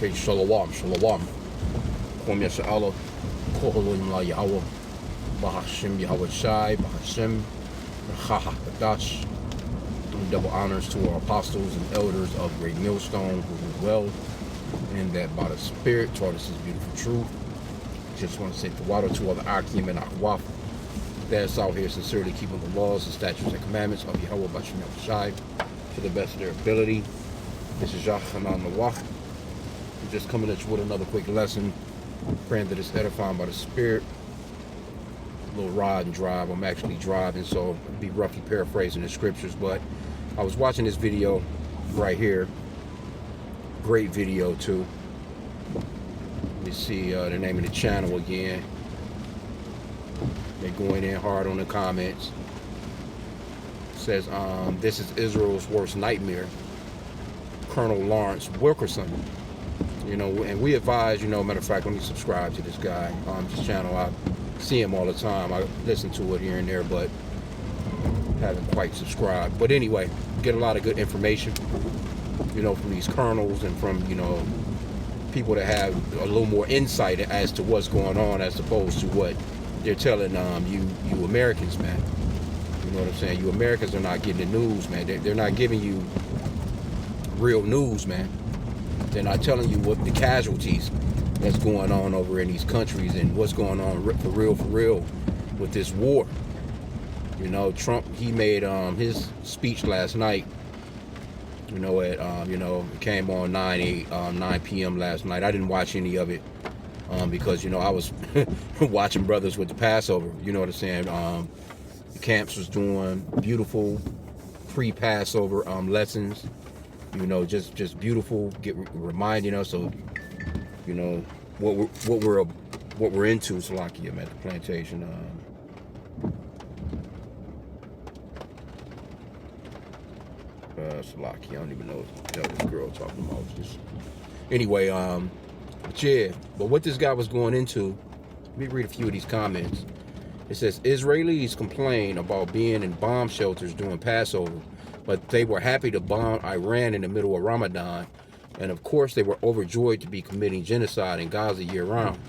Okay, shalom, shalom. Kwam Yasha Allah, Koholun La Yahweh, Bahashim Yahweh Shai, Bahashim, Chaha Kadash. Double honors to our apostles and elders of Great Millstone who rule well, and that by the Spirit taught us His beautiful truth. Just want to say the water to all the H.I.M and H.I.M that's out here sincerely keeping the laws, the statutes, and commandments of Yahweh Bahashim Yahweh Shai to the best of their ability. This is H.I.M Nawach. I'm just coming at you with another quick lesson, praying that it's edifying by the Spirit. A little ride and drive. I'm actually driving, so I'll be roughly paraphrasing the scriptures, but I was watching this video right here. Great video too. Let me see the name of the channel again. They're going in hard on the comments. It says, this is Israel's worst nightmare. Colonel Lawrence Wilkerson. You know, and we advise, matter of fact, let me subscribe to this guy. This channel, I see him all the time. I listen to it here and there, but haven't quite subscribed. But anyway, get a lot of good information, from these colonels and from, people that have a little more insight as to what's going on as opposed to what they're telling you Americans, man. You know what I'm saying? You Americans are not getting the news, man. They're not giving you real news, man. They're not telling you what the casualties that's going on over in these countries and what's going on for real with this war. Trump, he made his speech last night, it came on 9 p.m. last night. I didn't watch any of it because, I was watching brothers with the Passover, you know what I'm saying? The camps was doing beautiful pre-Passover lessons, just beautiful, reminding us of, what we're into, Salakia, at the plantation. Salakia, I don't even know what this girl talking about. Just anyway, but what this guy was going into, let me read a few of these comments. It says, Israelis complain about being in bomb shelters during Passover, but they were happy to bomb Iran in the middle of Ramadan. And of course, they were overjoyed to be committing genocide in Gaza year round.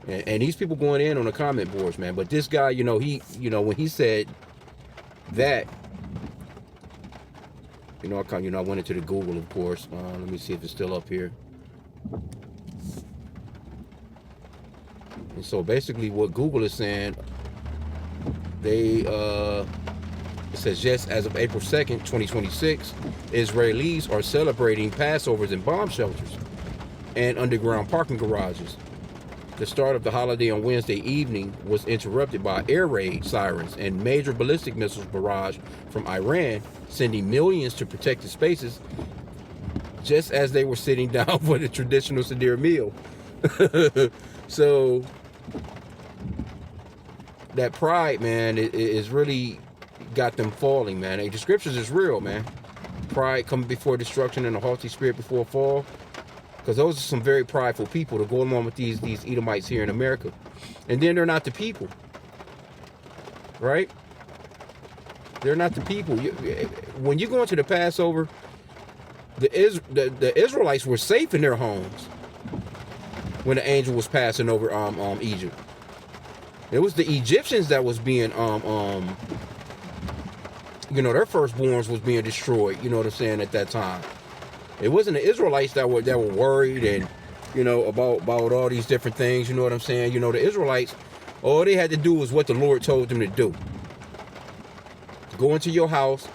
And these people going in on the comment boards, man. But this guy, he, when he said that, I went into the Google, of course. Let me see if it's still up here. And so basically what Google is saying, it says, yes, as of April 2nd, 2026, Israelis are celebrating Passovers in bomb shelters and underground parking garages. The start of the holiday on Wednesday evening was interrupted by air raid sirens and major ballistic missiles barrage from Iran, sending millions to protected spaces just as they were sitting down for the traditional Seder meal. So that pride, man, is really got them falling, man. The scriptures is real, man. Pride coming before destruction and a haughty spirit before fall. Because those are some very prideful people to go along with these Edomites here in America. And then they're not the people. Right? They're not the people. When you go into the Passover, the Israelites were safe in their homes when the angel was passing over Egypt. It was the Egyptians that was being their firstborns was being destroyed, you know what I'm saying, at that time. It wasn't the Israelites that were worried and, about all these different things, you know what I'm saying? The Israelites, all they had to do was what the Lord told them to do. Go into your house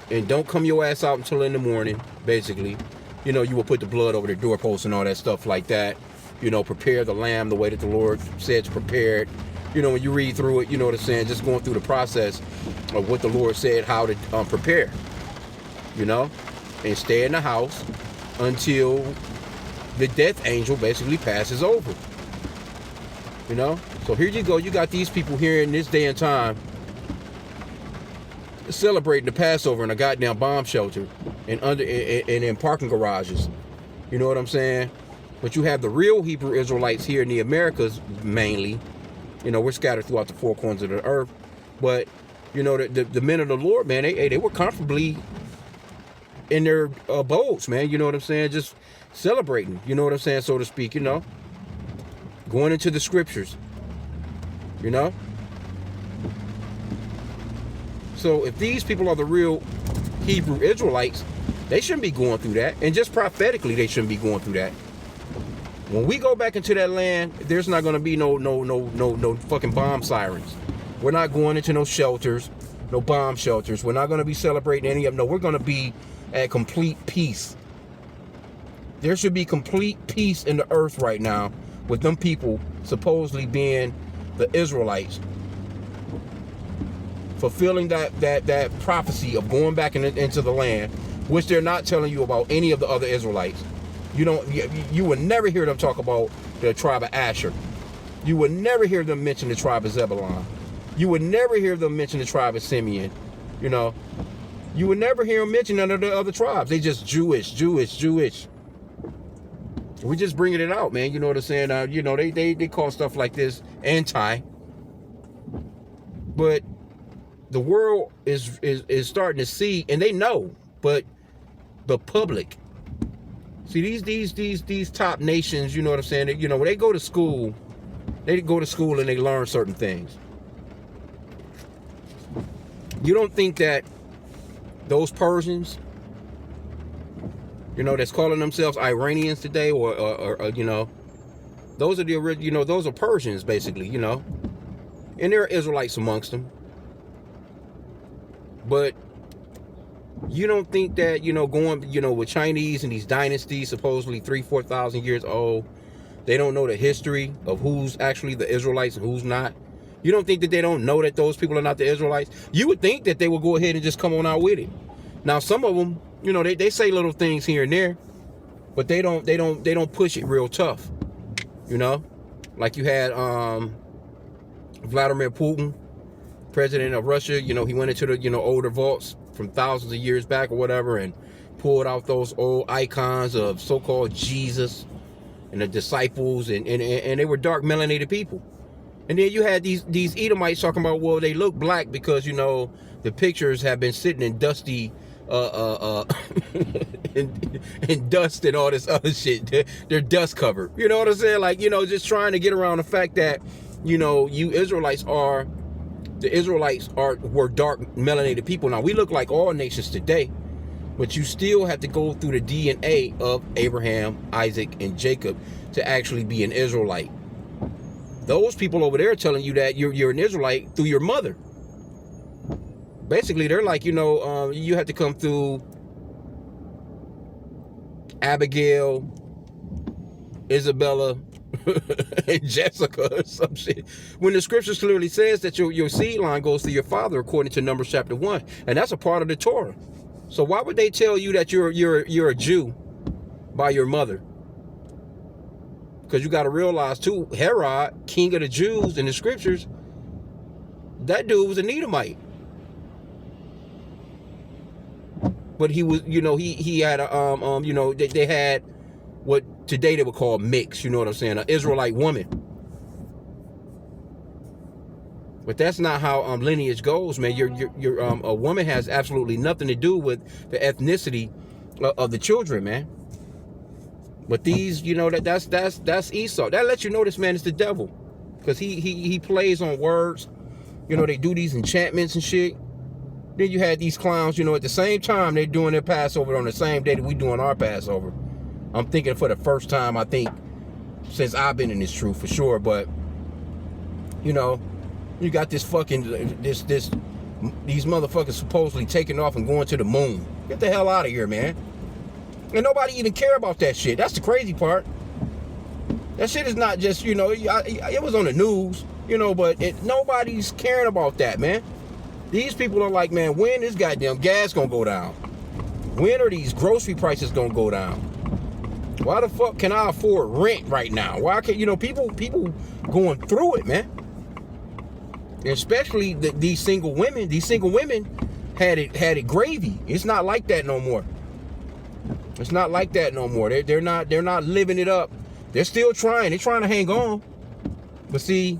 and don't come your ass out until in the morning, basically. You will put the blood over the doorpost and all that stuff like that. Prepare the lamb the way that the Lord said to prepare it. When you read through it, you know what I'm saying, just going through the process of what the Lord said, how to prepare, and stay in the house until the death angel basically passes over, So here you go. You got these people here in this day and time celebrating the Passover in a goddamn bomb shelter and in parking garages. You know what I'm saying? But you have the real Hebrew Israelites here in the Americas mainly. We're scattered throughout the four corners of the earth. But, the men of the Lord, man, they were comfortably in their abodes, man. You know what I'm saying? Just celebrating. You know what I'm saying, so to speak. You know, going into the scriptures. You know. So if these people are the real Hebrew Israelites, they shouldn't be going through that. And just prophetically, they shouldn't be going through that. When we go back into that land, there's not going to be no fucking bomb sirens. We're not going into no shelters, no bomb shelters. We're not going to be celebrating any of them. No, we're going to be at complete peace. There should be complete peace in the earth right now with them people supposedly being the Israelites, fulfilling that prophecy of going back into the land, which they're not telling you about any of the other Israelites. You would never hear them talk about the tribe of Asher. You would never hear them mention the tribe of Zebulon. You would never hear them mention the tribe of Simeon. You know, you would never hear them mention none of the other tribes. They just Jewish. We just bringing it out, man. You know what I'm saying? You know, they call stuff like this anti. But the world is starting to see, and they know, but the public. See, these top nations, you know what I'm saying? You know, when they go to school and they learn certain things. You don't think that those Persians, you know, that's calling themselves Iranians today, or you know, those are the original, you know, those are Persians basically, you know, and there are Israelites amongst them. But you don't think that, you know, going, you know, with Chinese and these dynasties supposedly 3,000-4,000 years old, they don't know the history of who's actually the Israelites and who's not? You don't think that they don't know that those people are not the Israelites? You would think that they would go ahead and just come on out with it. Now, some of them, you know, they say little things here and there, but they don't push it real tough. You know, like you had Vladimir Putin, president of Russia. You know, he went into the, you know, older vaults from thousands of years back or whatever, and pulled out those old icons of so-called Jesus and the disciples, and they were dark melanated people. And then you had these Edomites talking about, well, they look black because, you know, the pictures have been sitting in dusty in dust and all this other shit. They're dust covered. You know what I'm saying? Like, you know, just trying to get around the fact that, you know, the Israelites were dark melanated people. Now, we look like all nations today, but you still have to go through the DNA of Abraham, Isaac, and Jacob to actually be an Israelite. Those people over there telling you that you're an Israelite through your mother. Basically, they're like, you know, you have to come through Abigail, Isabella, and Jessica or some shit. When the scriptures clearly says that your seed line goes through your father, according to Numbers chapter 1, and that's a part of the Torah. So why would they tell you that you're a Jew by your mother? Because you got to realize too, Herod, king of the Jews in the scriptures, that dude was an Edomite. But he was, you know, he had a you know, they had what today they would call mix, you know what I'm saying, an Israelite woman. But that's not how lineage goes, man. A woman has absolutely nothing to do with the ethnicity of the children, man. But these, you know, that's Esau. That lets you know this man is the devil, because he plays on words. You know, they do these enchantments and shit. Then you had these clowns, you know, at the same time they're doing their Passover on the same day that we doing our Passover. I'm thinking for the first time, I think, since I've been in this truth for sure. But, you know, you got this fucking, these motherfuckers supposedly taking off and going to the moon. Get the hell out of here, man. And nobody even care about that shit. That's the crazy part. That shit is not just, you know, it was on the news, you know, but nobody's caring about that, man. These people are like, man, when is goddamn gas gonna go down? When are these grocery prices gonna go down? Why the fuck can I afford rent right now? Why can't, you know, people going through it, man. And especially these single women. These single women had it gravy. It's not like that no more. It's not like that no more. They're not living it up. They're still trying. They're trying to hang on. But see,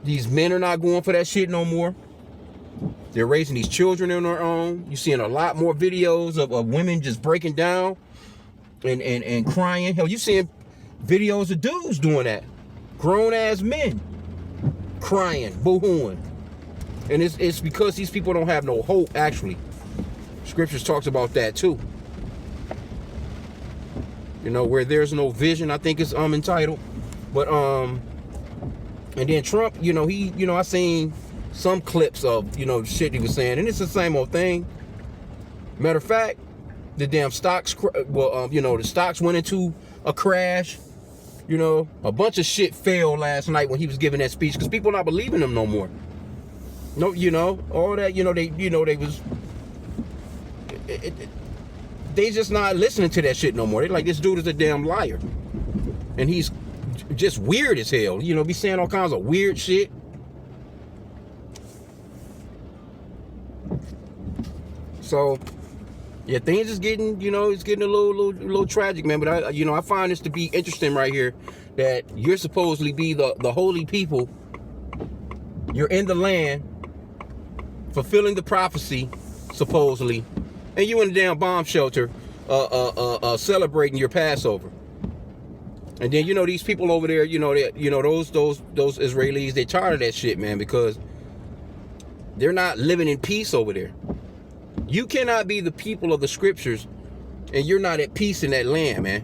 these men are not going for that shit no more. They're raising these children on their own. You're seeing a lot more videos of women just breaking down and crying. Hell, you seeing videos of dudes doing that. Grown ass men crying, boo-hooing. And it's because these people don't have no hope, actually. Scriptures talks about that too. You know, where there's no vision, I think it's entitled. But and then Trump, you know, I seen some clips of, you know, shit he was saying, and it's the same old thing. Matter of fact, the damn stocks, you know, the stocks went into a crash. You know, a bunch of shit failed last night when he was giving that speech because people not believing him no more. No, you know, all that, you know, they was, they just not listening to that shit no more. They like, this dude is a damn liar. And he's just weird as hell. You know, be saying all kinds of weird shit. So, yeah, things is getting, you know, it's getting a little tragic, man. But I find this to be interesting right here, that you're supposedly be the holy people. You're in the land, fulfilling the prophecy, supposedly, and you in the damn bomb shelter, celebrating your Passover. And then, you know, these people over there, you know, those Israelis, they're tired of that shit, man, because they're not living in peace over there. You cannot be the people of the scriptures and you're not at peace in that land, man.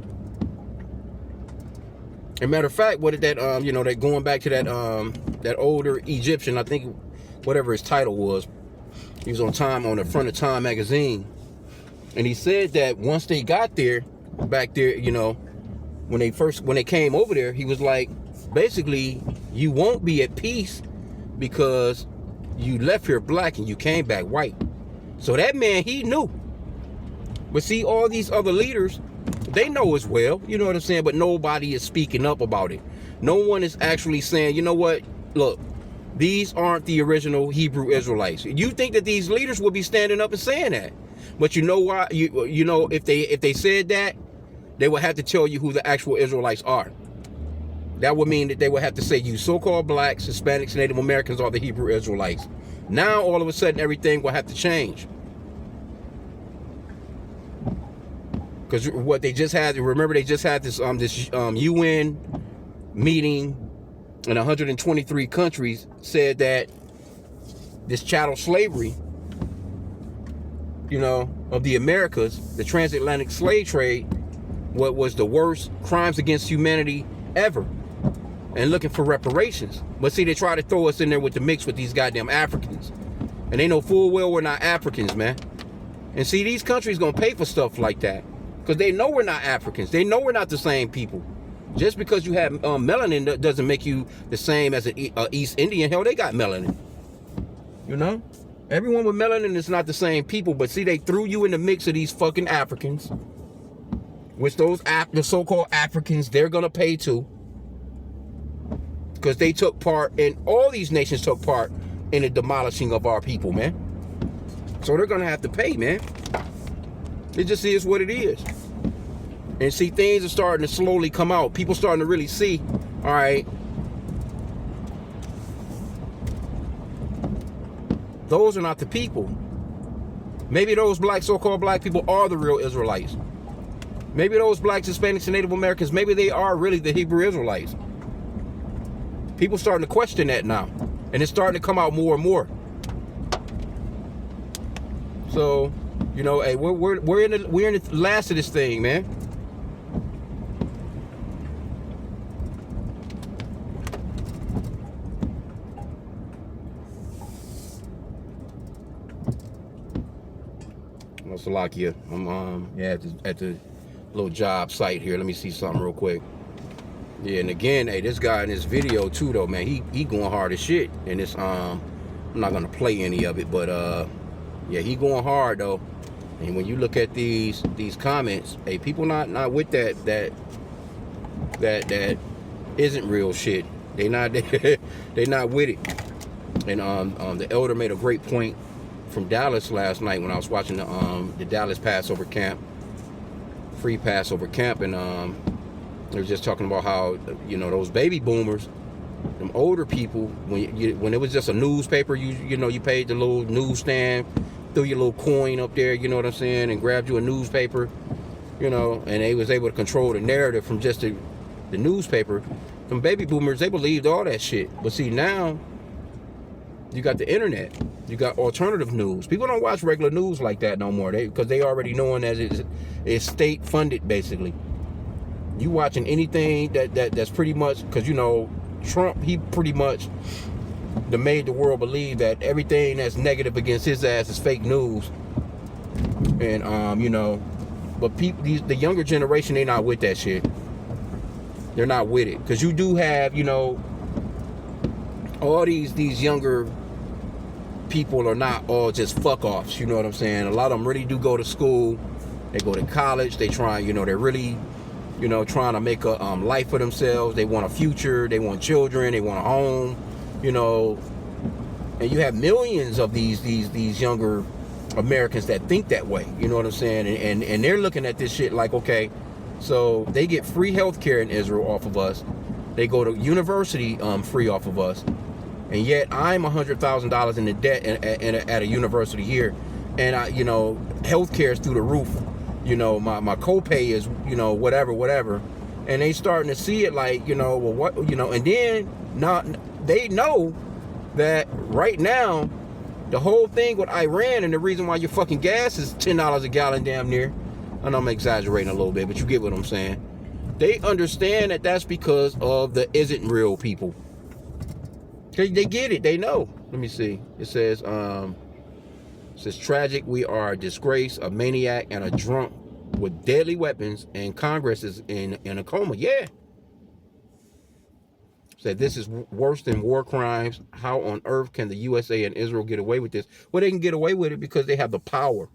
As a matter of fact, what did that, you know, that going back to that older Egyptian, I think, whatever his title was, he was on the front of Time magazine. And he said that once they got there, back there, you know, when they came over there, he was like, basically, you won't be at peace because you left here black and you came back white. So that man, he knew. But see, all these other leaders, they know as well, you know what I'm saying? But nobody is speaking up about it. No one is actually saying, you know what? Look, these aren't the original Hebrew Israelites. You think that these leaders would be standing up and saying that. But you know why? You know, if they said that, they would have to tell you who the actual Israelites are. That would mean that they would have to say, you so-called blacks, Hispanics, Native Americans are the Hebrew Israelites. Now, all of a sudden, everything will have to change. Because what they just had, remember, they just had this UN meeting in 123 countries, said that this chattel slavery, you know, of the Americas, the transatlantic slave trade, what was the worst crimes against humanity ever, and looking for reparations. But see, they try to throw us in there with the mix with these goddamn Africans, and they know full well we're not Africans, man. And see, these countries gonna pay for stuff like that because they know we're not Africans. They know we're not the same people. Just because you have melanin doesn't make you the same as an East Indian. Hell, they got melanin. You know, everyone with melanin is not the same people. But see, they threw you in the mix of these fucking Africans, which the so-called Africans, they're gonna pay too, because they took part, and all these nations took part in the demolishing of our people, man. So they're gonna have to pay, man. It just is what it is. And see, things are starting to slowly come out. People starting to really see, all right, those are not the people. Maybe those so-called black people are the real Israelites. Maybe those blacks, Hispanics, and Native Americans, maybe they are really the Hebrew Israelites. People starting to question that now, and it's starting to come out more and more. So, you know, hey, we're in the last of this thing, man. Well, Salakia, I'm at the little job site here. Let me see something real quick. Yeah, and again, hey, this guy in this video too, though, man, he going hard as shit. And it's I'm not gonna play any of it, but yeah, he going hard though. And when you look at these comments, hey, people not with that isn't real shit. They not with it. And the elder made a great point from Dallas last night when I was watching the Dallas Passover camp, free Passover camp, and they were just talking about how, you know, those baby boomers, Them older people, when it was just a newspaper, you know, you paid the little newsstand, threw your little coin up there, you know what I'm saying, and grabbed you a newspaper, you know, and they was able to control the narrative from just the newspaper. Them baby boomers, they believed all that shit. But see, now you got the internet, you got alternative news. People don't watch regular news like that no more, because they already knowing that it's state funded basically. You watching anything that's pretty much, because you know Trump, he pretty much made the world believe that everything that's negative against his ass is fake news. And you know, but people, the younger generation, they not with that shit. They're not with it, because you do have, you know, all these younger people are not all just fuck offs. You know what I'm saying? A lot of them really do go to school. They go to college. They try, you know, they're really, you know, trying to make a life for themselves. They want a future. They want children. They want a home. You know, and you have millions of these younger Americans that think that way. You know what I'm saying? And they're looking at this shit like, okay, so they get free health care in Israel off of us. They go to university free off of us. And yet I'm $100,000 in the debt at a university here. And I, you know, health care is through the roof. You know, my copay is, you know, whatever. And they starting to see it like, you know, well, what, you know, and then not, they know that right now, the whole thing with Iran and the reason why your fucking gas is $10 a gallon damn near. I know I'm exaggerating a little bit, but you get what I'm saying. They understand that that's because of the isn't real people. They get it. They know. Let me see. It says tragic. We are a disgrace, a maniac, and a drunk with deadly weapons, and Congress is in a coma. Yeah. Said this is worse than war crimes. How on earth can the USA and Israel get away with this? Well, they can get away with it because they have the power.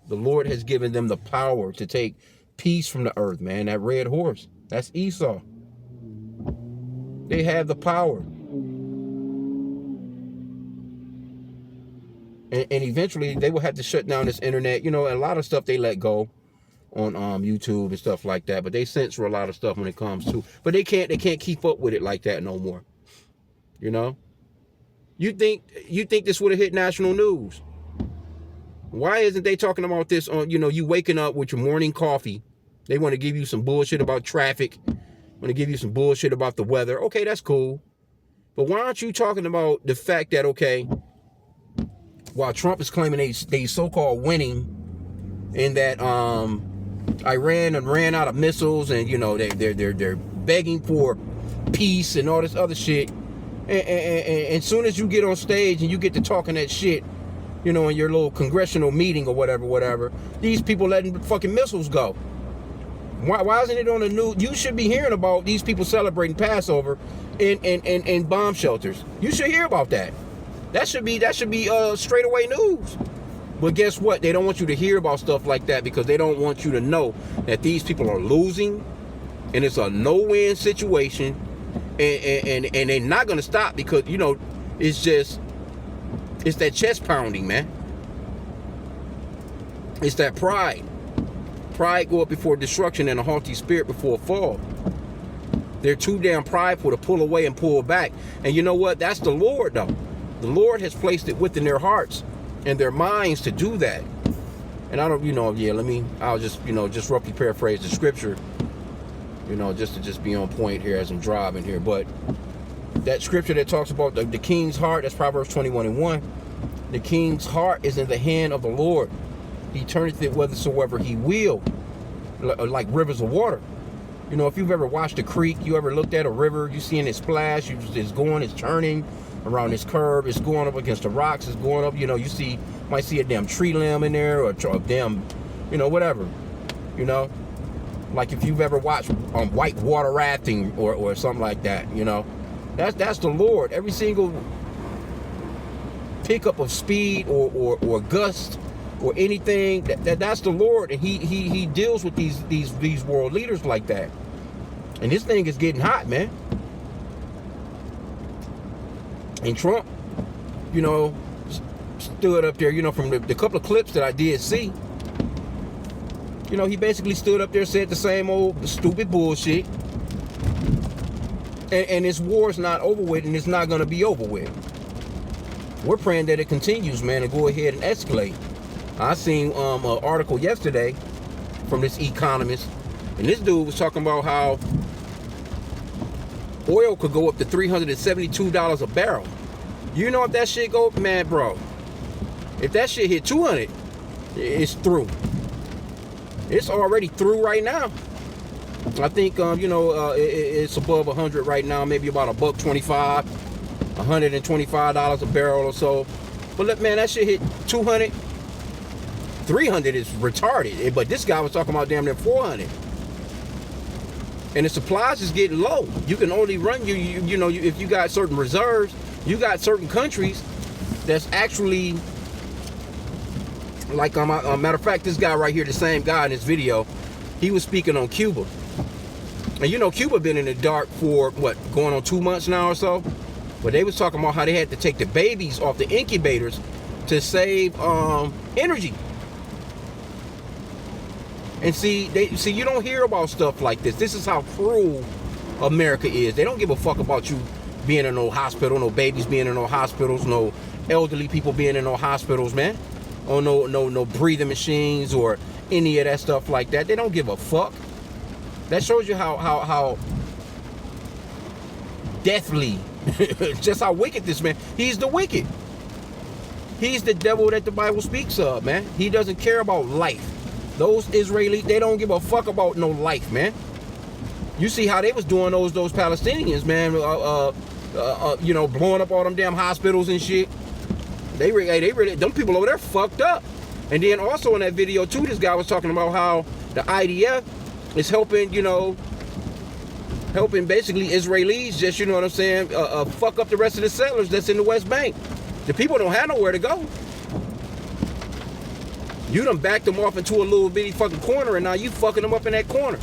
The Lord has given them the power to take peace from the earth, man. That red horse, that's Esau. They have the power. And eventually they will have to shut down this internet. You know, a lot of stuff they let go on YouTube and stuff like that. But they censor a lot of stuff when it comes to. But they can't keep up with it like that no more. You know? You think this would have hit national news? Why isn't they talking about this on, you know, you waking up with your morning coffee? They want to give you some bullshit about traffic. Want to give you some bullshit about the weather. Okay, that's cool. But why aren't you talking about the fact that, okay, while Trump is claiming they so-called winning, in that Iran ran out of missiles, and you know they're begging for peace and all this other shit, and as soon as you get on stage and you get to talking that shit, you know, in your little congressional meeting or whatever, these people letting fucking missiles go. Why isn't it on the news? You should be hearing about these people celebrating Passover in bomb shelters. You should hear about that. That should be straight away news. But guess what? They don't want you to hear about stuff like that because they don't want you to know that these people are losing, and it's a no-win situation, and they're not gonna stop because, you know, it's that chest pounding, man. It's that pride. Pride go up before destruction, and a haughty spirit before a fall. They're too damn prideful to pull away and pull back. And you know what? That's the Lord, though. The Lord has placed it within their hearts and their minds to do that. And I don't, you know, yeah, I'll just, you know, just roughly paraphrase the scripture, you know, just to be on point here as I'm driving here. But that scripture that talks about the king's heart, that's Proverbs 21:1. The king's heart is in the hand of the Lord. He turneth it whithersoever he will, like rivers of water. You know, if you've ever watched a creek, you ever looked at a river, you seeing it splash, it's going, it's turning around this curve, it's going up against the rocks, it's going up, you know, might see a damn tree limb in there, or a damn, you know, whatever, you know, like if you've ever watched white water rafting or something like that, you know, that's the Lord. Every single pickup of speed or gust or anything, that's the Lord, and he deals with these world leaders like that. And this thing is getting hot, man. And Trump, you know, stood up there, you know, from the couple of clips that I did see, you know, he basically stood up there, said the same old stupid bullshit. And this war is not over with, and it's not going to be over with. We're praying that it continues, man, and go ahead and escalate. I seen an article yesterday from this economist, and this dude was talking about how oil could go up to $372 a barrel. You know if that shit go, man, bro, if that shit hit 200, it's through. It's already through right now. I think it's above 100 right now, maybe about $1.25, $125 a barrel or so. But look, man, that shit hit 200. 300 is retarded, but this guy was talking about damn near 400. And the supplies is getting low. You can only run if you got certain reserves. You got certain countries that's actually like a matter of fact, this guy right here, the same guy in this video, he was speaking on Cuba. And you know, Cuba been in the dark for what, going on 2 months now or so. But they was talking about how they had to take the babies off the incubators to save energy. And see, you don't hear about stuff like this. This is how cruel America is. They don't give a fuck about you being in no hospital, no babies being in no hospitals, no elderly people being in no hospitals, man. Or no breathing machines or any of that stuff like that. They don't give a fuck. That shows you how deathly, just how wicked this man. He's the wicked. He's the devil that the Bible speaks of, man. He doesn't care about life. Those Israelis, they don't give a fuck about no life, man. You see how they was doing those Palestinians, man. Blowing up all them damn hospitals and shit. They really, them people over there fucked up. And then also in that video too, this guy was talking about how the IDF is helping, helping basically Israelis just, fuck up the rest of the settlers that's in the West Bank. The people don't have nowhere to go. You done backed them off into a little bitty fucking corner, and now you fucking them up in that corner.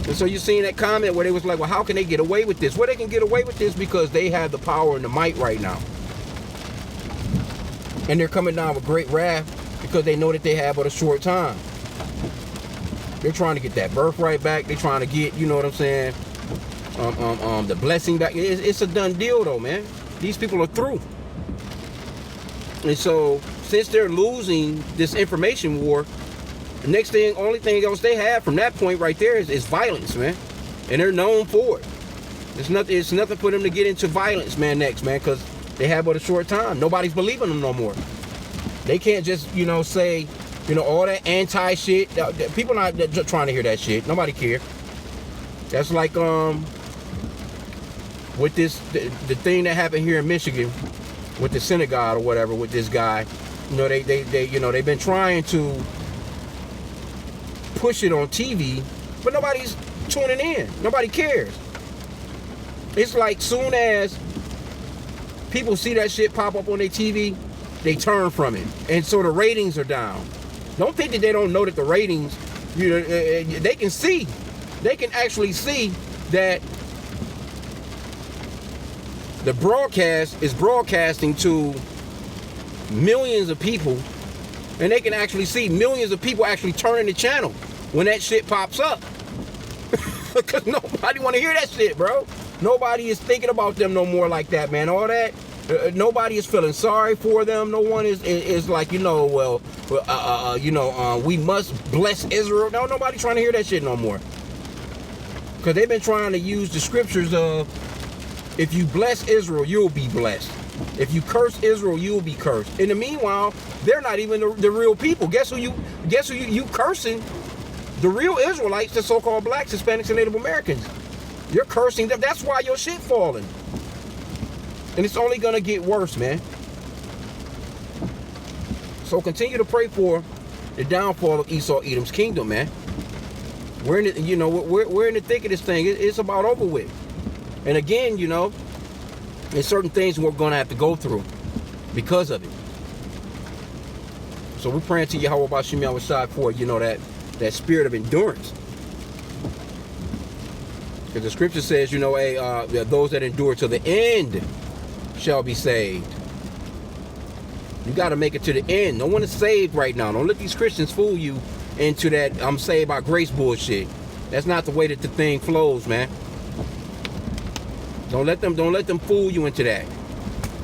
And so you seen that comment where they was like, well, how can they get away with this? Well, they can get away with this because they have the power and the might right now. And they're coming down with great wrath because they know that they have but a short time. They're trying to get that birthright back. They're trying to get, you know what I'm saying, the blessing back. It's a done deal though, man. These people are through. And so since they're losing this information war, the only thing else they have from that point right there is violence, man. And they're known for it. It's nothing for them to get into violence, man, next, man, because they have but a short time. Nobody's believing them no more. They can't just, say, all that anti shit. People not trying to hear that shit. Nobody care. That's like with the thing that happened here in Michigan with the synagogue or whatever with this guy. They've been trying to push it on TV, but nobody's tuning in. Nobody cares. It's like soon as people see that shit pop up on their TV, they turn from it, and so the ratings are down. Don't think that they don't know that the ratings, they can see, they can actually see that the broadcast is broadcasting to millions of people, and they can actually see millions of people actually turning the channel when that shit pops up. Because nobody want to hear that shit, bro. Nobody is thinking about them no more like that, man. All that, nobody is feeling sorry for them. No one is like, we must bless Israel. No, nobody trying to hear that shit no more. Because they've been trying to use the scriptures of, if you bless Israel, you'll be blessed. If you curse Israel, you'll be cursed. In the meanwhile, they're not even the real people. Guess who you cursing? The real Israelites, the so-called blacks, Hispanics, and Native Americans. You're cursing them. That's why your shit falling. And it's only gonna get worse, man. So continue to pray for the downfall of Esau, Edom's kingdom, man. We're in the, we're in the thick of this thing. It's about over with. And again, there's certain things we're gonna have to go through because of it. So we're praying to Yahweh Bashim Yahushai for, that spirit of endurance. Because the scripture says, those that endure to the end shall be saved. You got to make it to the end. No one is saved right now. Don't let these Christians fool you into that I'm saved by grace bullshit. That's not the way that the thing flows, man. Don't let them fool you into that.